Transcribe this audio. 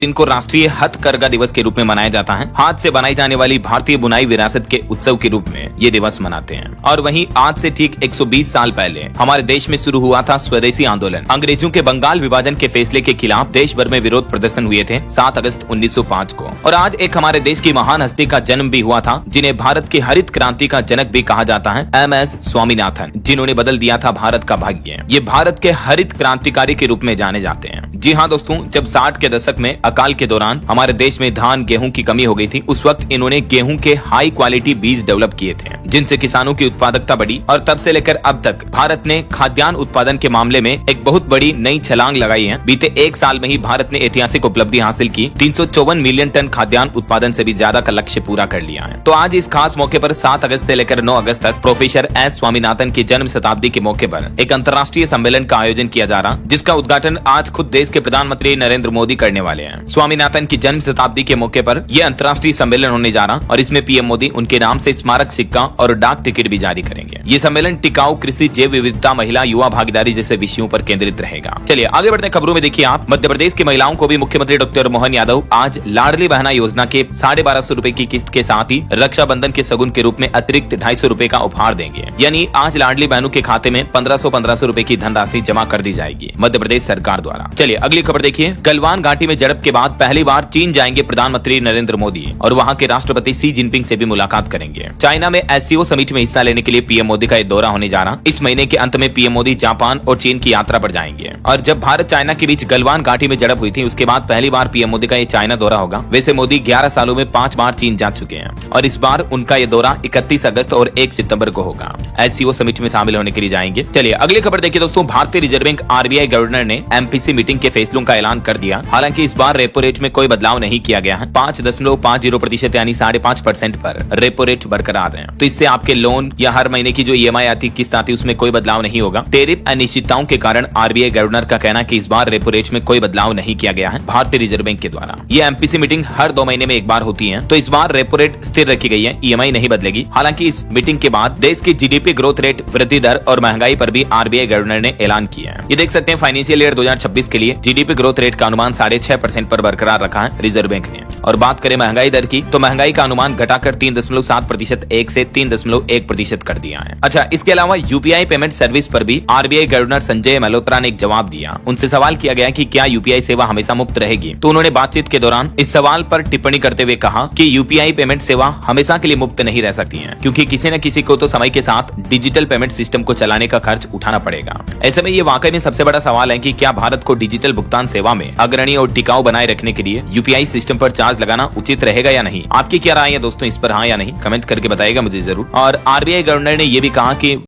इनको राष्ट्रीय हथकरघा दिवस के रूप में मनाया जाता है। हाथ से बनाई जाने वाली भारतीय बुनाई विरासत के उत्सव के रूप में ये दिवस मनाते हैं। और वहीं आज से ठीक 120 साल पहले हमारे देश में शुरू हुआ था स्वदेशी आंदोलन। अंग्रेजों के बंगाल विभाजन के फैसले के खिलाफ देश भर में विरोध प्रदर्शन हुए थे 7 अगस्त 1905 को। और आज एक हमारे देश की महान हस्ती का जन्म भी हुआ था, जिन्हें भारत की हरित क्रांति का जनक भी कहा जाता है, MS स्वामीनाथन, जिन्होंने बदल दिया था भारत का भाग्य। ये भारत के हरित क्रांतिकारी के रूप में जाने जाते हैं। जी हाँ दोस्तों, जब 60 के दशक में अकाल के दौरान हमारे देश में धान गेहूं की कमी हो गई थी, उस वक्त इन्होंने गेहूं के हाई क्वालिटी बीज डेवलप किए थे, जिनसे किसानों की उत्पादकता बढ़ी। और तब से लेकर अब तक भारत ने खाद्यान्न उत्पादन के मामले में एक बहुत बड़ी नई छलांग लगाई है। बीते 1 साल में ही भारत ने ऐतिहासिक उपलब्धि हासिल की, 354 मिलियन टन खाद्यान्न उत्पादन से भी ज्यादा का लक्ष्य पूरा कर लिया है। तो आज इस खास मौके पर 7 अगस्त से लेकर 9 अगस्त तक प्रोफेसर S स्वामीनाथन की जन्म शताब्दी के मौके पर एक अंतर्राष्ट्रीय सम्मेलन का आयोजन किया जा रहा, जिसका उद्घाटन आज खुद देश के प्रधानमंत्री नरेंद्र मोदी करने वाले हैं। स्वामीनाथन की जन्म शताब्दी के मौके पर यह अंतर्राष्ट्रीय सम्मेलन होने जा रहा और इसमें पीएम मोदी उनके नाम से स्मारक सिक्का और डाक टिकट भी जारी करेंगे। ये सम्मेलन टिकाऊ कृषि, जैव विविधता, महिला, युवा भागीदारी जैसे विषयों पर केंद्रित रहेगा। चलिए आगे बढ़ते खबरों में। देखिए आप, मध्य प्रदेश की महिलाओं को भी मुख्यमंत्री डॉक्टर मोहन यादव आज लाडली बहना योजना के 1250 रूपए की किस्त के साथ ही रक्षाबंधन के सगुन के रूप में अतिरिक्त 250 रूपए का उपहार देंगे। यानी आज लाडली बहनों के खाते में 1500 रूपए की धनराशि जमा कर दी जाएगी मध्य प्रदेश सरकार द्वारा। चलिए अगली खबर देखिए। गलवान घाटी में झड़प के बाद पहली बार चीन जाएंगे प्रधानमंत्री नरेंद्र मोदी और वहां के राष्ट्रपति शी जिनपिंग से भी मुलाकात करेंगे। चाइना में SCO समिट में हिस्सा लेने के लिए पीएम मोदी का दौरा होने जा रहा। इस महीने के अंत में पीएम मोदी जापान और चीन की यात्रा पर जाएंगे। और जब भारत चाइना के बीच गलवान घाटी में झड़प हुई थी, उसके बाद पहली बार पीएम मोदी का ये चाइना दौरा होगा। वैसे मोदी 11 सालों में 5 बार चीन जा चुके हैं और इस बार उनका ये दौरा 31 अगस्त और 1 सितंबर को होगा। SCO समिट में शामिल होने के लिए जाएंगे। चलिए अगली खबर देखिए दोस्तों। भारतीय रिजर्व बैंक RBI गवर्नर ने MPC मीटिंग के फैसलों का ऐलान कर दिया। हालांकि इस बार रेपो रेट में कोई बदलाव नहीं किया गया है। 5.50% यानी 5.5% पर रेपो रेट बरकरार है। तो इससे आपके लोन या हर महीने की जो EMI आती, किस्त आती, उसमें कोई बदलाव नहीं होगा। टैरिफ अनिश्चितताओं के कारण RBI गवर्नर का कहना कि इस बार रेपो रेट में कोई बदलाव नहीं किया गया है भारतीय रिजर्व बैंक के द्वारा। ये MPC मीटिंग हर 2 महीने में एक बार होती है, तो इस बार रेपो रेट स्थिर रखी गई है, EMI नहीं बदलेगी। हालांकि इस मीटिंग के बाद देश की GDP ग्रोथ रेट, वृद्धि दर और महंगाई पर भी RBI गवर्नर ने ऐलान किया है। ये देख सकते हैं फाइनेंशियल ईयर 2026 के लिए GDP ग्रोथ रेट का अनुमान 6.5% पर बरकरार रखा है रिजर्व बैंक ने। और बात करें महंगाई दर की, तो महंगाई का अनुमान घटाकर 3.7% 1 से 3.1% कर दिया है। अच्छा, इसके अलावा UPI पेमेंट सर्विस पर भी RBI गवर्नर संजय मल्होत्रा ने एक जवाब दिया। उनसे सवाल किया गया कि क्या UPI सेवा हमेशा मुफ्त रहेगी, तो उन्होंने बातचीत के दौरान इस सवाल पर टिप्पणी करते हुए कहा कि UPI पेमेंट सेवा हमेशा के लिए मुफ्त नहीं रह सकती है, क्योंकि किसी न किसी को तो समय के साथ डिजिटल पेमेंट सिस्टम को चलाने का खर्च उठाना पड़ेगा। ऐसे में ये वाकई में सबसे बड़ा सवाल है कि क्या भारत को डिजिटल भुगतान सेवा में अग्रणी और टिकाऊ बनाए रखने के लिए UPI सिस्टम पर चार्ज लगाना उचित रहेगा या नहीं। आपकी क्या राय है दोस्तों इस पर, हाँ या नहीं, कमेंट करके बताइएगा मुझे जरूर। और RBI गवर्नर ने यह भी कहा कि